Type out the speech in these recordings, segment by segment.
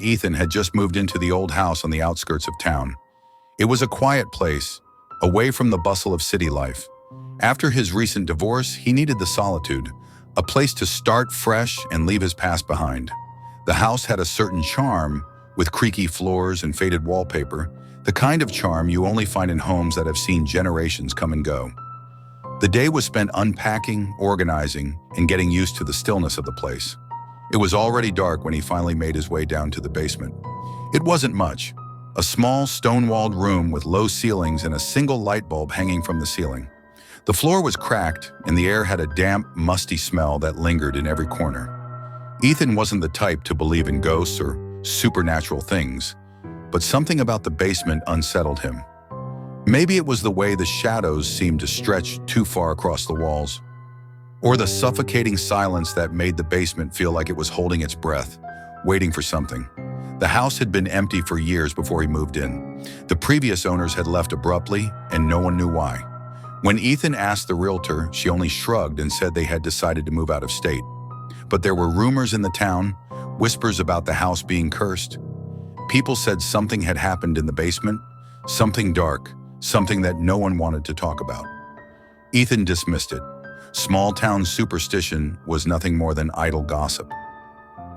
Ethan had just moved into the old house on the outskirts of town. It was a quiet place, away from the bustle of city life. After his recent divorce, he needed the solitude, a place to start fresh and leave his past behind. The house had a certain charm, with creaky floors and faded wallpaper, the kind of charm you only find in homes that have seen generations come and go. The day was spent unpacking, organizing, and getting used to the stillness of the place. It was already dark when he finally made his way down to the basement. It wasn't much. A small, stone-walled room with low ceilings and a single light bulb hanging from the ceiling. The floor was cracked, and the air had a damp, musty smell that lingered in every corner. Ethan wasn't the type to believe in ghosts or supernatural things, but something about the basement unsettled him. Maybe it was the way the shadows seemed to stretch too far across the walls, or the suffocating silence that made the basement feel like it was holding its breath, waiting for something. The house had been empty for years before he moved in. The previous owners had left abruptly, and no one knew why. When Ethan asked the realtor, she only shrugged and said they had decided to move out of state. But there were rumors in the town, whispers about the house being cursed. People said something had happened in the basement, something dark, something that no one wanted to talk about. Ethan dismissed it. Small-town superstition was nothing more than idle gossip.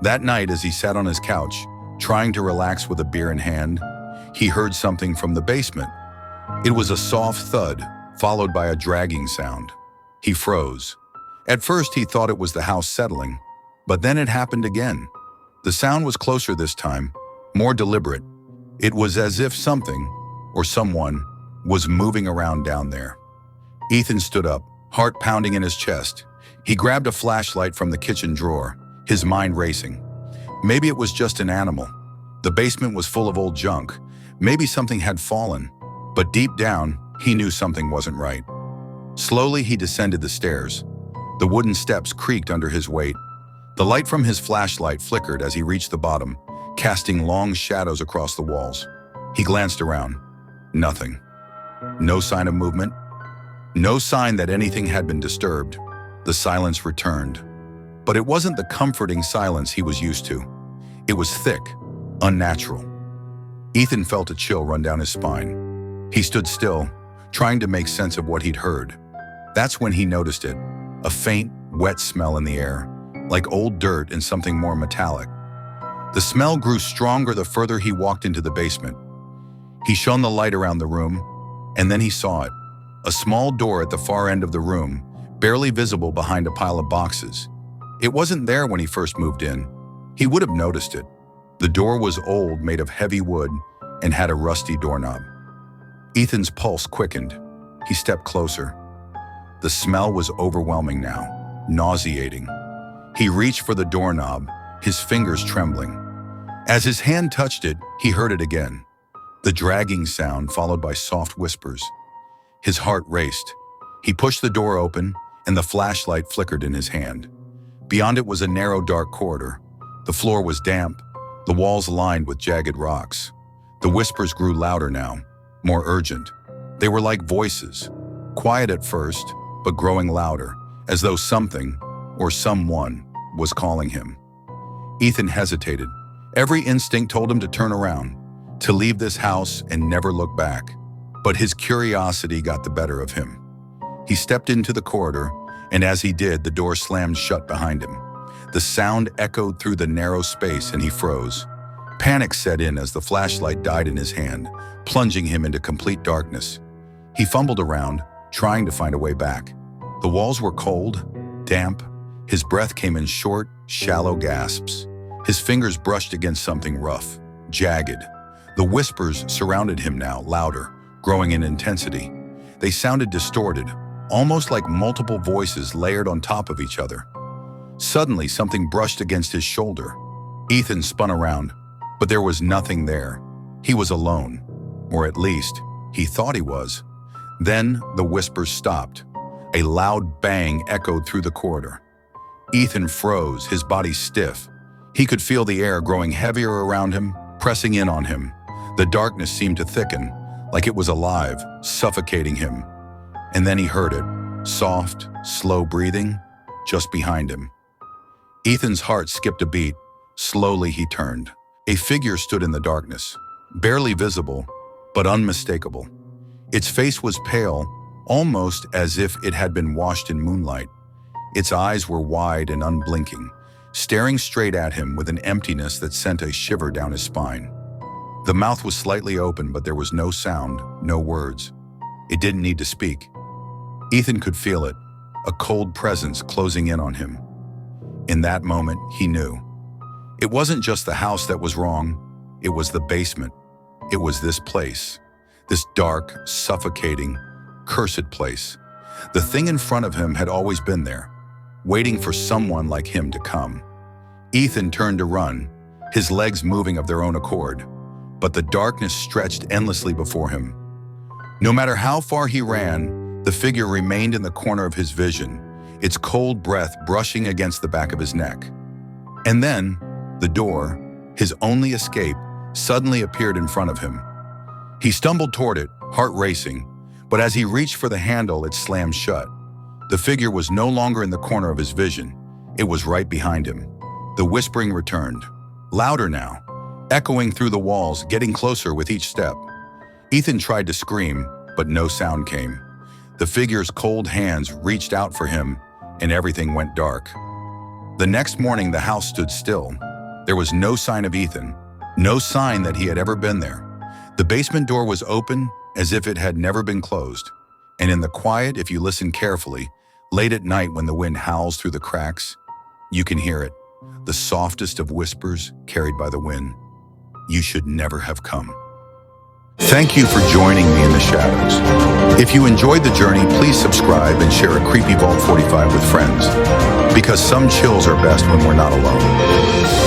That night, as he sat on his couch, trying to relax with a beer in hand, he heard something from the basement. It was a soft thud, followed by a dragging sound. He froze. At first, he thought it was the house settling, but then it happened again. The sound was closer this time, more deliberate. It was as if something, or someone, was moving around down there. Ethan stood up, heart pounding in his chest. He grabbed a flashlight from the kitchen drawer, his mind racing. Maybe it was just an animal. The basement was full of old junk. Maybe something had fallen. But deep down, he knew something wasn't right. Slowly, he descended the stairs. The wooden steps creaked under his weight. The light from his flashlight flickered as he reached the bottom, casting long shadows across the walls. He glanced around. Nothing. No sign of movement. No sign that anything had been disturbed. The silence returned. But it wasn't the comforting silence he was used to. It was thick, unnatural. Ethan felt a chill run down his spine. He stood still, trying to make sense of what he'd heard. That's when he noticed it, a faint, wet smell in the air, like old dirt and something more metallic. The smell grew stronger the further he walked into the basement. He shone the light around the room, and then he saw it. A small door at the far end of the room, barely visible behind a pile of boxes. It wasn't there when he first moved in. He would have noticed it. The door was old, made of heavy wood, and had a rusty doorknob. Ethan's pulse quickened. He stepped closer. The smell was overwhelming now, nauseating. He reached for the doorknob, his fingers trembling. As his hand touched it, he heard it again. The dragging sound followed by soft whispers. His heart raced. He pushed the door open, and the flashlight flickered in his hand. Beyond it was a narrow, dark corridor. The floor was damp, the walls lined with jagged rocks. The whispers grew louder now, more urgent. They were like voices, quiet at first, but growing louder, as though something, or someone, was calling him. Ethan hesitated. Every instinct told him to turn around, to leave this house and never look back. But his curiosity got the better of him. He stepped into the corridor, and as he did, the door slammed shut behind him. The sound echoed through the narrow space, and he froze. Panic set in as the flashlight died in his hand, plunging him into complete darkness. He fumbled around, trying to find a way back. The walls were cold, damp. His breath came in short, shallow gasps. His fingers brushed against something rough, jagged. The whispers surrounded him now, louder, growing in intensity. They sounded distorted, almost like multiple voices layered on top of each other. Suddenly, something brushed against his shoulder. Ethan spun around, but there was nothing there. He was alone, or at least, he thought he was. Then, the whispers stopped. A loud bang echoed through the corridor. Ethan froze, his body stiff. He could feel the air growing heavier around him, pressing in on him. The darkness seemed to thicken, like it was alive, suffocating him. And then he heard it, soft, slow breathing, just behind him. Ethan's heart skipped a beat. Slowly he turned. A figure stood in the darkness, barely visible, but unmistakable. Its face was pale, almost as if it had been washed in moonlight. Its eyes were wide and unblinking, staring straight at him with an emptiness that sent a shiver down his spine. The mouth was slightly open, but there was no sound, no words. It didn't need to speak. Ethan could feel it, a cold presence closing in on him. In that moment, he knew. It wasn't just the house that was wrong, it was the basement. It was this place, this dark, suffocating, cursed place. The thing in front of him had always been there, waiting for someone like him to come. Ethan turned to run, his legs moving of their own accord, but the darkness stretched endlessly before him. No matter how far he ran, the figure remained in the corner of his vision, its cold breath brushing against the back of his neck. And then, the door, his only escape, suddenly appeared in front of him. He stumbled toward it, heart racing, but as he reached for the handle, it slammed shut. The figure was no longer in the corner of his vision. It was right behind him. The whispering returned, louder now, echoing through the walls, getting closer with each step. Ethan tried to scream, but no sound came. The figure's cold hands reached out for him, and everything went dark. The next morning, the house stood still. There was no sign of Ethan, no sign that he had ever been there. The basement door was open, as if it had never been closed. And in the quiet, if you listen carefully, late at night when the wind howls through the cracks, you can hear it, the softest of whispers carried by the wind. You should never have come. Thank you for joining me in the shadows. If you enjoyed the journey, please subscribe and share a creepy Vault 45 with friends, because some chills are best when we're not alone.